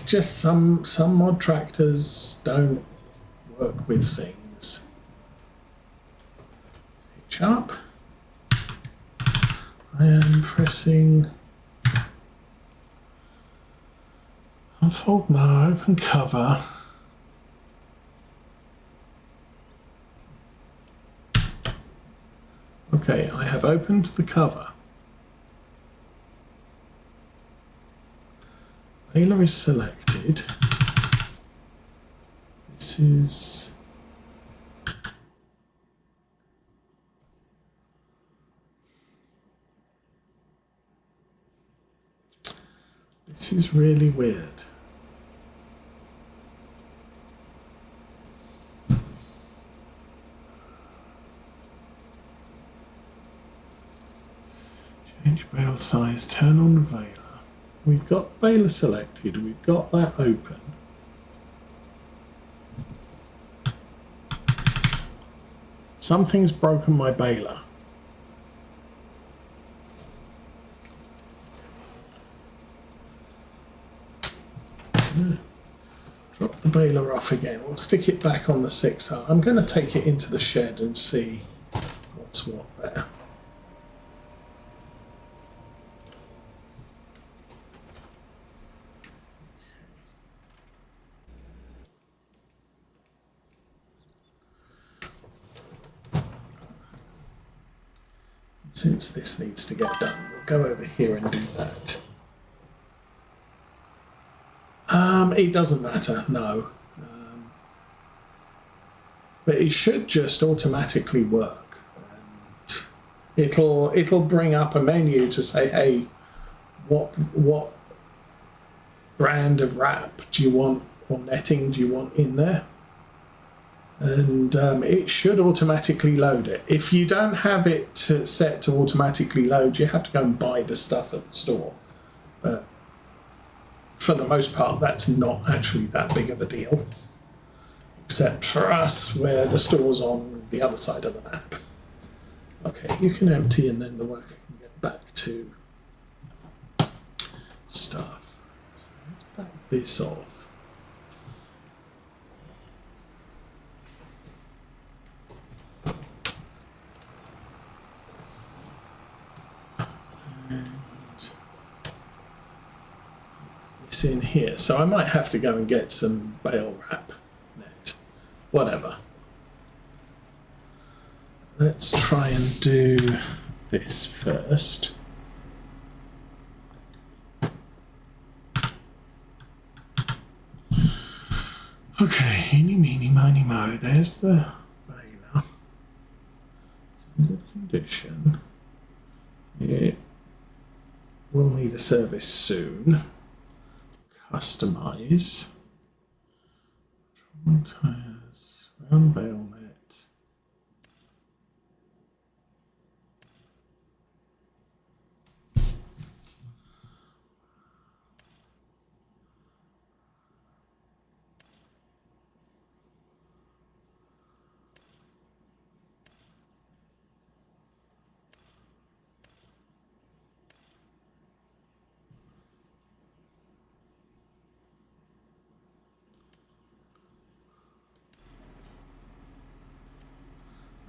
just some mod tractors don't work with things. Hitch up. I am pressing unfold mower, open cover. Okay, I have opened the cover. Baler is selected. This is really weird. Change bale size, turn on the baler. We've got the baler selected, we've got that open. Something's broken my baler. Drop the baler off again. We'll stick it back on the 6R. I'm going to take it into the shed and see what's what there. Since this needs to get done, we'll go over here and do that. It doesn't matter, no. But it should just automatically work. And it'll bring up a menu to say, hey, what brand of wrap do you want or netting do you want in there? And it should automatically load it. If you don't have it set to automatically load, you have to go and buy the stuff at the store. But for the most part, that's not actually that big of a deal. Except for us, where the store's on the other side of the map. Okay, you can empty and then the worker can get back to stuff. So let's back this off. In here, so I might have to go and get some bale wrap net, whatever. Let's try and do this first. Okay, eeny, meeny, miny, mo. There's the baler. It's in good condition. It will need a service soon. Customize. Trouble tires. Round bale net.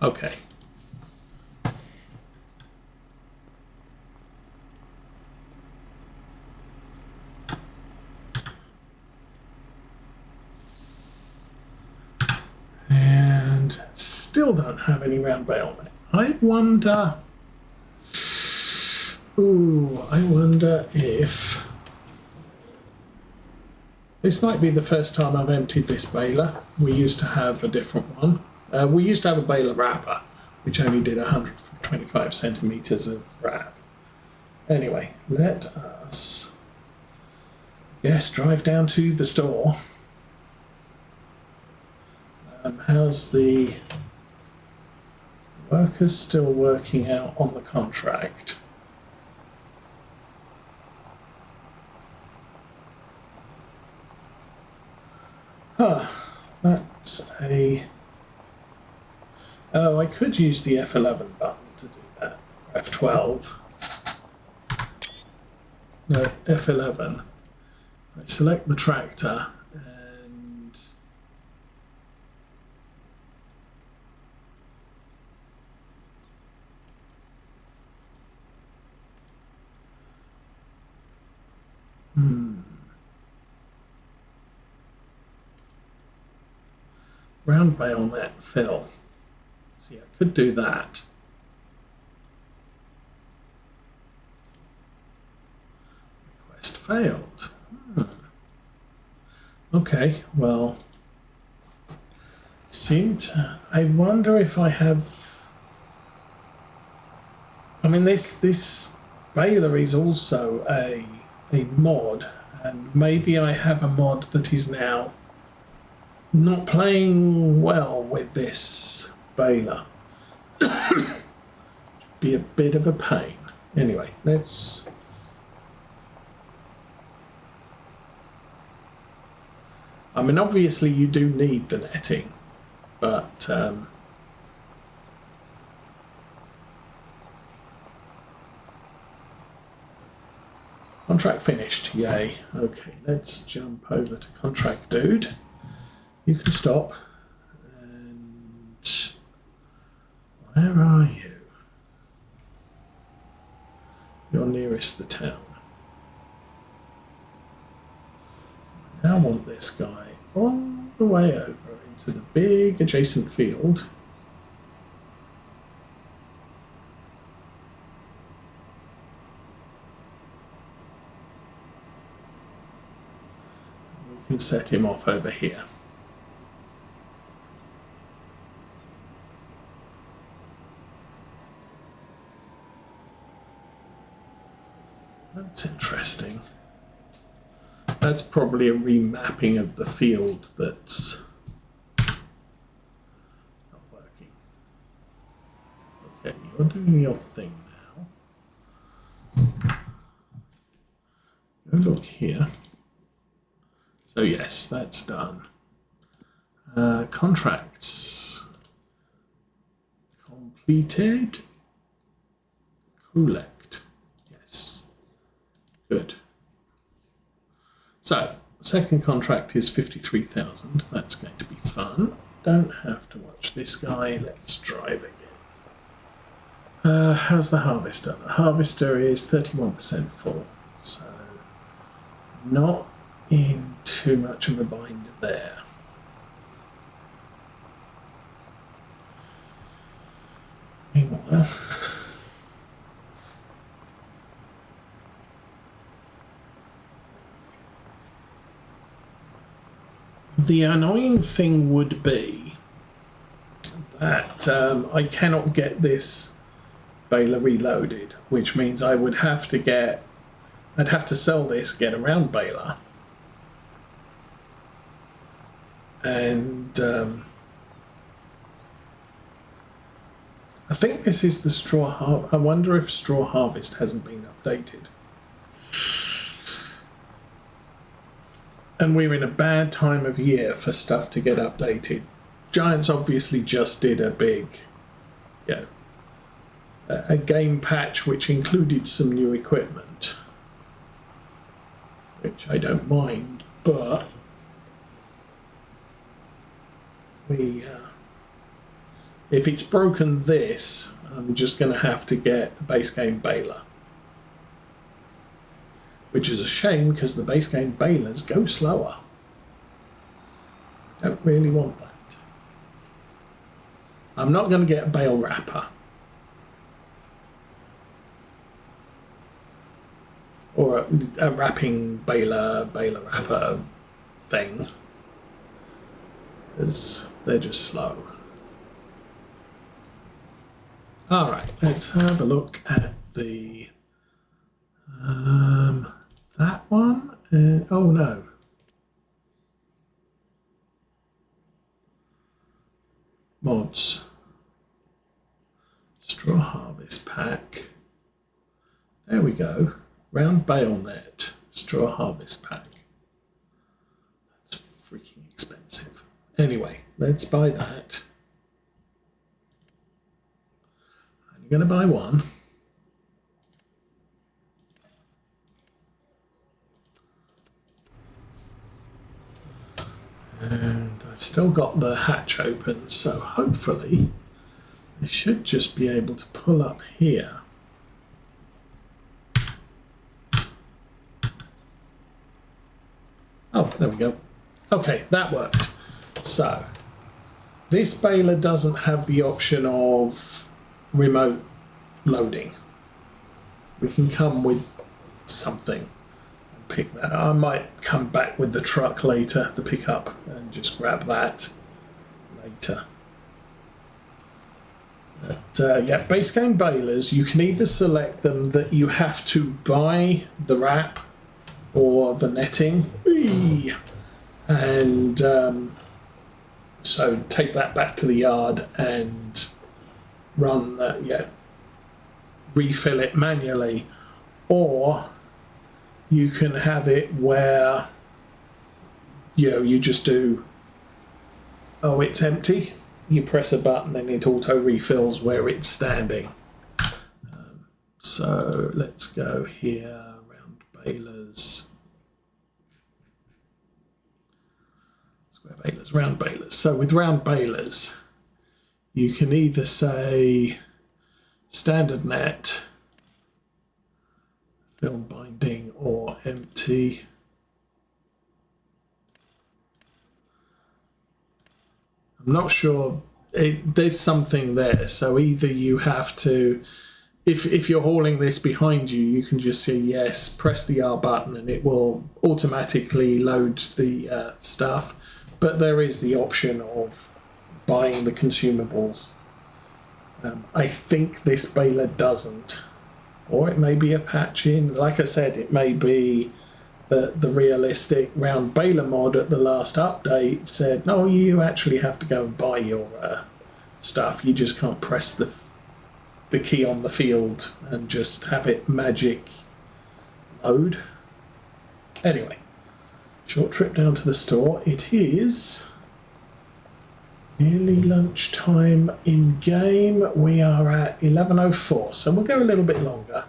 Okay. And still don't have any round bale net. I wonder. Ooh, I wonder if this might be the first time I've emptied this baler. We used to have a different one. We used to have a baler wrapper, which only did 125 centimeters of wrap. Anyway, let us, drive down to the store. How's the workers still working out on the contract? That's a... Oh, I could use the F11 button to do that. F12. No, F11. If I select the tractor and round bale net fill. See, I could do that. Request failed. Okay, well, I wonder if I have. I mean, this baler is also a mod, and maybe I have a mod that is now not playing well with this baler. Be a bit of a pain. Anyway, let's. I mean, obviously you do need the netting, but contract finished. Yay. Okay, let's jump over to contract dude. You can stop. And where are you? You're nearest the town. So I now want this guy all the way over into the big adjacent field. We can set him off over here. That's interesting. That's probably a remapping of the field that's not working. Okay, you're doing your thing now. Go look here. So yes, that's done. Contracts completed. Collect. Yes. Good. So, second contract is 53,000. That's going to be fun. Don't have to watch this guy. Let's drive again. How's the harvester? The harvester is 31% full, so not in too much of a bind there. Meanwhile, the annoying thing would be that I cannot get this baler reloaded, which means I would have to I'd have to sell this, get a round baler, and I think this is the straw harvest. I wonder if straw harvest hasn't been updated. And we're in a bad time of year for stuff to get updated. Giants obviously just did a big, a game patch which included some new equipment, which I don't mind, but if it's broken this, I'm just going to have to get a base game baler. Which is a shame because the base game balers go slower. I don't really want that. I'm not going to get a bale wrapper. Or a wrapping baler wrapper thing. Because they're just slow. Alright, let's have a look at the that one. Oh no. Mods. Straw harvest pack. There we go. Round bale net. Straw harvest pack. That's freaking expensive. Anyway, let's buy that. I'm going to buy one. I've still got the hatch open, so hopefully I should just be able to pull up here. Oh, there we go. Okay, that worked. So this baler doesn't have the option of remote loading. We can come with something and pick that up. I might come back with the truck later, the pickup, and just grab that later. But, yeah, base game balers, you can either select them that you have to buy the wrap or the netting. Whee! And so take that back to the yard and run that, yeah, refill it manually, or you can have it where, you know, you just do, oh, it's empty, you press a button and it auto refills where it's standing. So let's go here, round balers, square balers, round balers. So with round balers, you can either say standard net, film binding, or empty. I'm not sure. There's something there. So either you have to, if you're hauling this behind you, you can just say yes, press the R button, and it will automatically load the stuff. But there is the option of buying the consumables. I think this baler doesn't, or it may be a patch in. Like I said, it may be the realistic round baler mod at the last update said, no, you actually have to go and buy your stuff. You just can't press the key on the field and just have it magic load. Anyway, short trip down to the store. It is nearly lunchtime in game. We are at 11:04, so we'll go a little bit longer.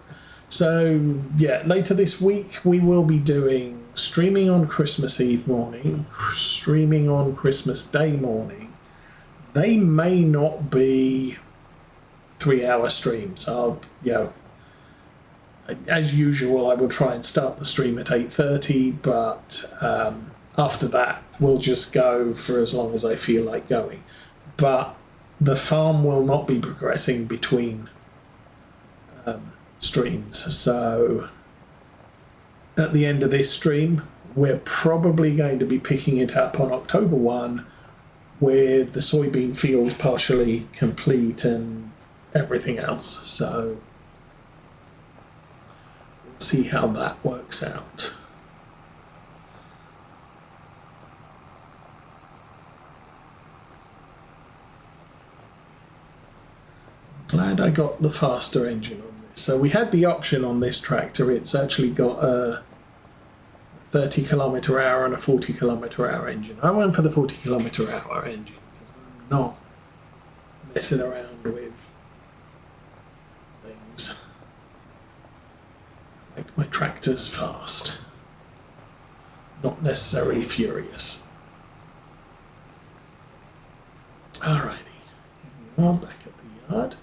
So yeah, later this week we will be doing streaming on Christmas Eve morning, streaming on Christmas Day morning. They may not be 3-hour streams. I'll, you know, as usual, I will try and start the stream at 8:30, but after that we'll just go for as long as I feel like going. But the farm will not be progressing between streams. So at the end of this stream, we're probably going to be picking it up on October 1 with the soybean field partially complete and everything else. So let's see how that works out. Glad I got the faster engine on this. So we had the option on this tractor. It's actually got a 30 km/h and a 40 km/h engine. I went for the 40 km/h engine because I'm not messing around with things. Like my tractor's fast, not necessarily furious. Alrighty, we are back at the yard.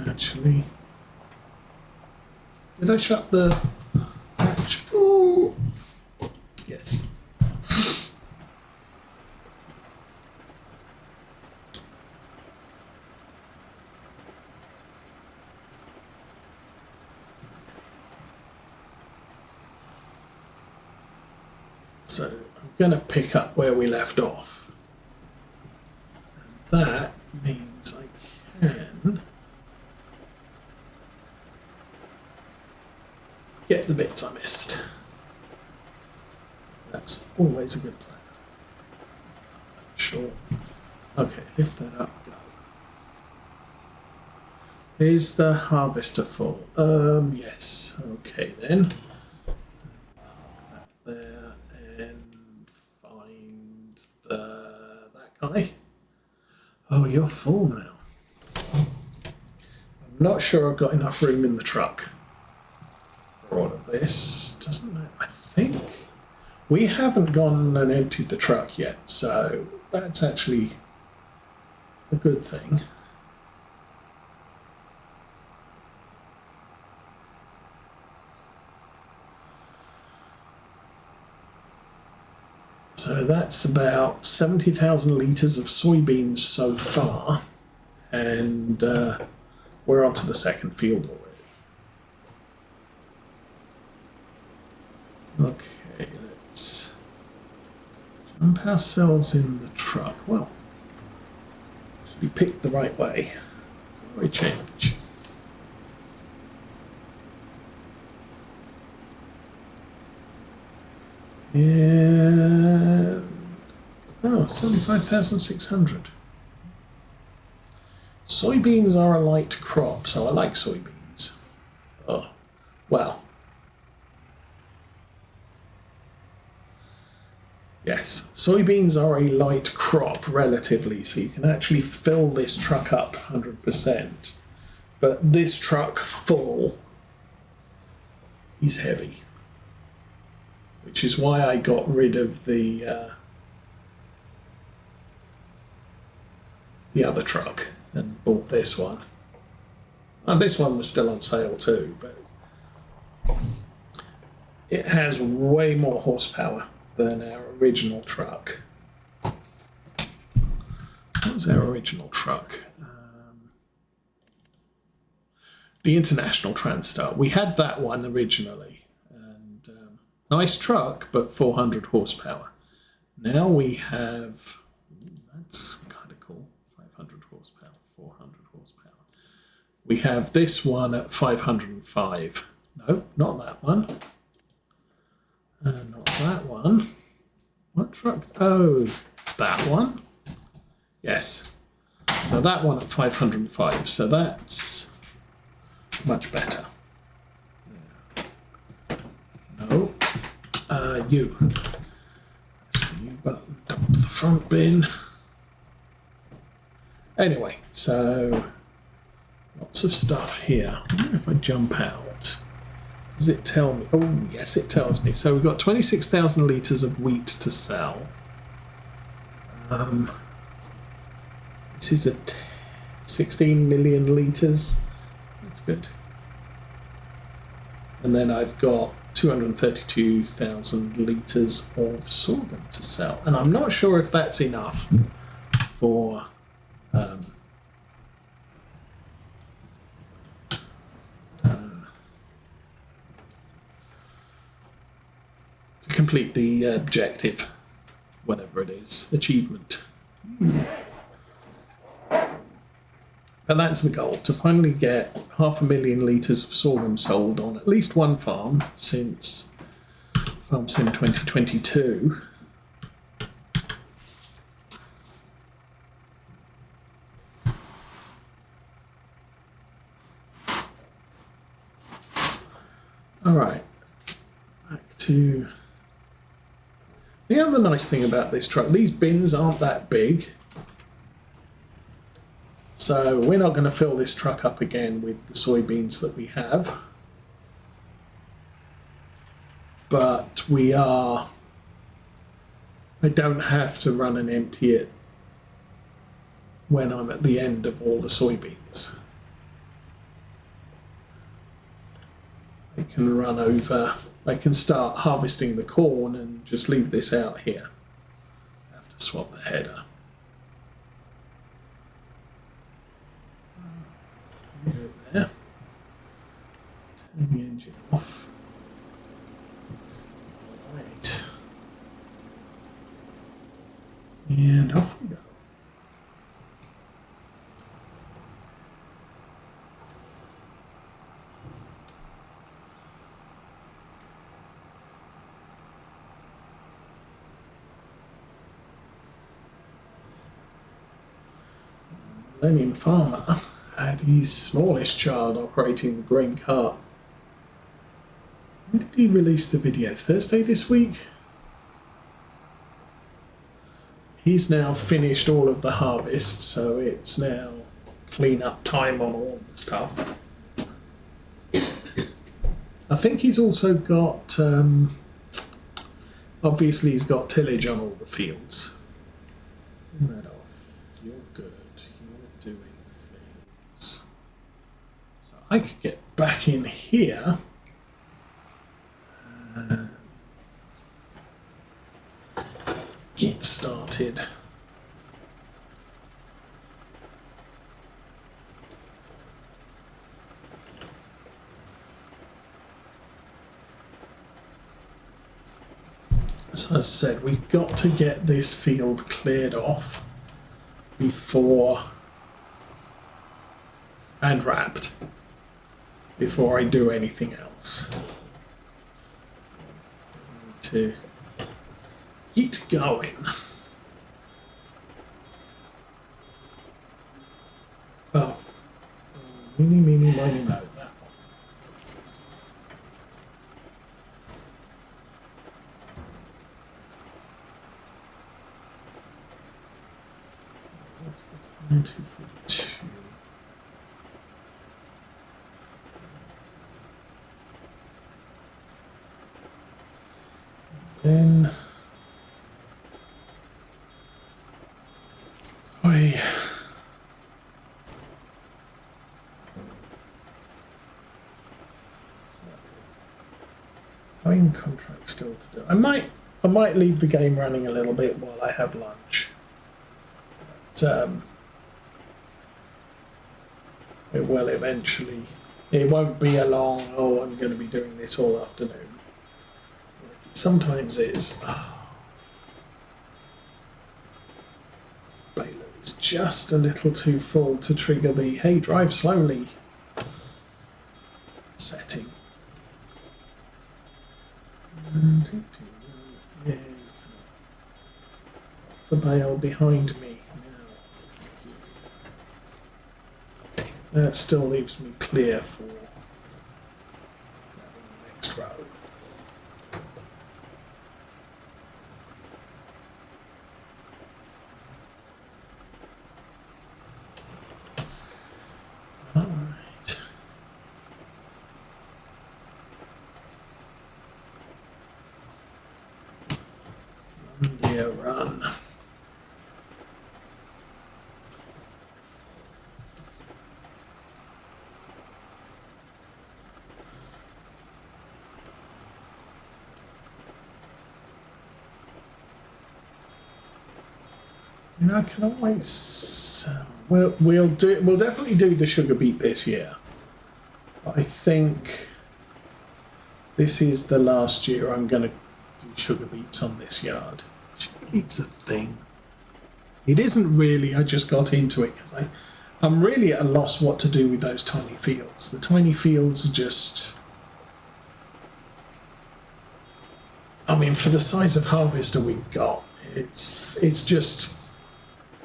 Actually, did I shut the hatch? Ooh. Yes. So I'm going to pick up where we left off. And that means I can get the bits I missed. That's always a good plan. Sure. Okay, lift that up, go. Is the harvester full? Yes. Okay then. Park that there and find that guy. Oh, you're full now. I'm not sure I've got enough room in the truck for all of this. Doesn't it? I think we haven't gone and emptied the truck yet, so that's actually a good thing. So that's about 70,000 litres of soybeans so far, and we're onto the second field already. Okay, let's jump ourselves in the truck. Well, we picked the right way for a change. And oh, 75,600. Soybeans are a light crop, so I like soybeans. Oh, well. Yes, soybeans are a light crop relatively, so you can actually fill this truck up 100%. But this truck full is heavy, which is why I got rid of the other truck and bought this one. And this one was still on sale too, but it has way more horsepower than our original truck. What was our original truck? The International Transstar. We had that one originally, and nice truck, but 400 horsepower. Now we have, that's kind of cool, 500 horsepower, 400 horsepower. We have this one at 505. No, not that one. Not that one. What truck? Oh, that one. Yes. So that one at 505. So that's much better. No. You. That's the U button. Dump the front bin. Anyway, so lots of stuff here. I wonder if I jump out. Does it tell me? Oh, yes, it tells me. So we've got 26,000 litres of wheat to sell. This is at 16 million litres. That's good. And then I've got 232,000 litres of sorghum to sell. And I'm not sure if that's enough for to complete the objective, whatever it is, achievement. And that's the goal, to finally get 500,000 litres of sorghum sold on at least one farm since Farm Sim 2022. All right, back to the other nice thing about this truck. These bins aren't that big. So we're not going to fill this truck up again with the soybeans that we have. But I don't have to run and empty it when I'm at the end of all the soybeans. I can run over, I can start harvesting the corn and just leave this out here. I have to swap the header. Go there. Turn the engine off. Right. And off we go. Millennium Farmer had his smallest child operating the grain cart. When did he release the video? Thursday this week? He's now finished all of the harvest, so it's now clean up time on all the stuff. I think he's also got, obviously he's got tillage on all the fields. Turn that off. You're good. You're doing things. So I could get back in here. Get started. As I said, we've got to get this field cleared off before and wrapped before I do anything else. To get going. Oh, mini, miny, mo, that one. What's the time? 242. Then buying contract still to do. I might leave the game running a little bit while I have lunch. But it will eventually. It won't be a long. Oh, I'm going to be doing this all afternoon. It sometimes is. It's just a little too full to trigger the hey, drive slowly setting. Yeah. The bale behind me now. Okay, that still leaves me clear for the next row. Run. You know, I can always. We'll definitely do the sugar beet this year. But I think this is the last year I'm going to do sugar beets on this yard. It's a thing. It isn't really. I just got into it because I'm really at a loss what to do with those tiny fields. The tiny fields are just. I mean, for the size of harvester we've got, it's just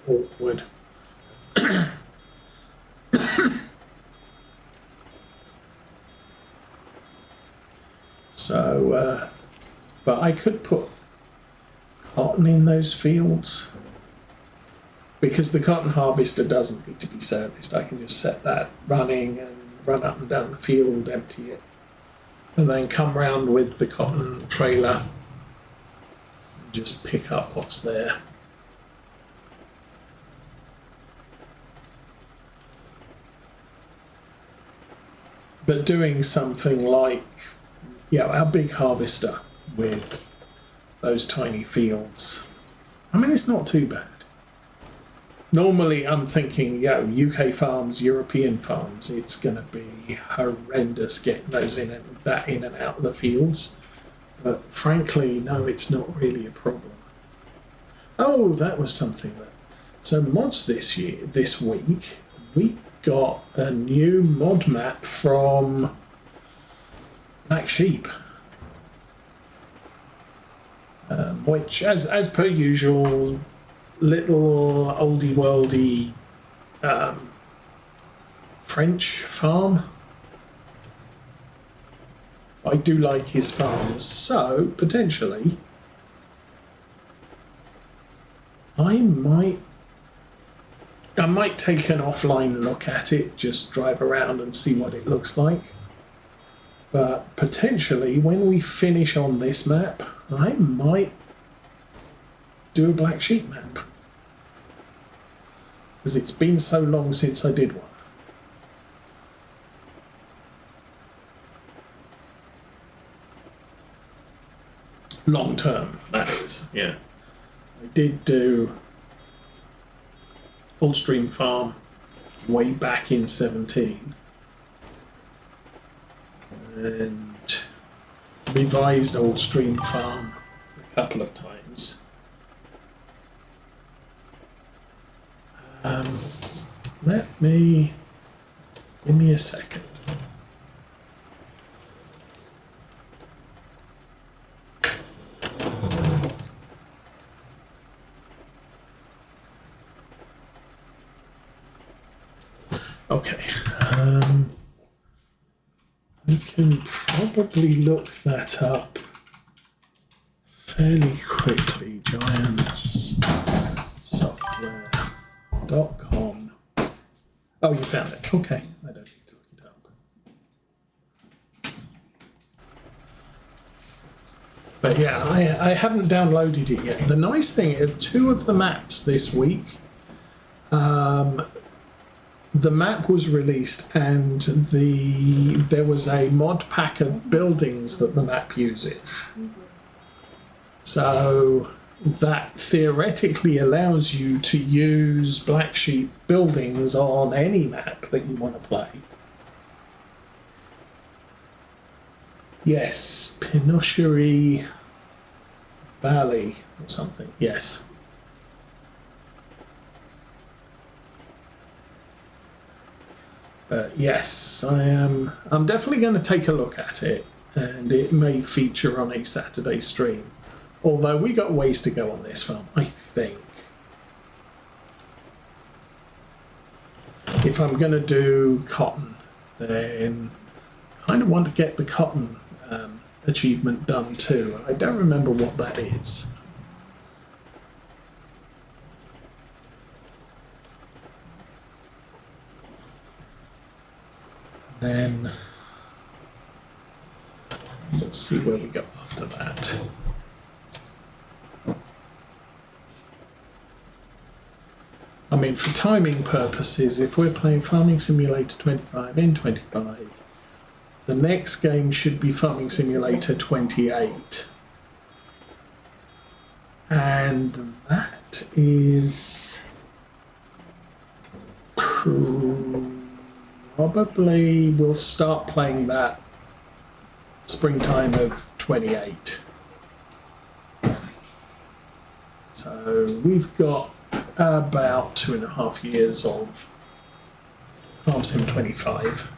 awkward. So, but I could put cotton in those fields because the cotton harvester doesn't need to be serviced. I can just set that running and run up and down the field, empty it, and then come round with the cotton trailer and just pick up what's there. But doing something like, our big harvester with those tiny fields. I mean, it's not too bad. Normally, I'm thinking, UK farms, European farms, it's going to be horrendous getting those in and out of the fields. But frankly, no, it's not really a problem. Oh, that was something that. So mods this week, we got a new mod map from Black Sheep. Which, as per usual, little oldie worldy French farm. I do like his farms, so potentially I might I might take an offline look at it, just drive around and see what it looks like. But potentially, when we finish on this map, I might do a black sheep map. Because it's been so long since I did one. Long term, that is, yeah. I did do Oldstream Farm way back in 17 and revised Oldstream Farm a couple of times. Give me a second. Okay, we can probably look that up fairly quickly. giantssoftware.com. Oh, you found it. Okay, I don't need to look it up. But yeah, I haven't downloaded it yet. The nice thing, 2 of the maps this week, the map was released and there was a mod pack of buildings that the map uses. So that theoretically allows you to use Black Sheep buildings on any map that you want to play. Yes, Pinochery Valley or something, yes. But yes, I'm definitely going to take a look at it, and it may feature on a Saturday stream. Although we got ways to go on this farm, I think. If I'm going to do cotton, then I kind of want to get the cotton achievement done too. I don't remember what that is. Then let's see where we go after that. I mean, for timing purposes, if we're playing Farming Simulator 25 in 25, the next game should be Farming Simulator 28. And that is probably we'll start playing that springtime of 28. So we've got about 2.5 years of Farm Sim 25.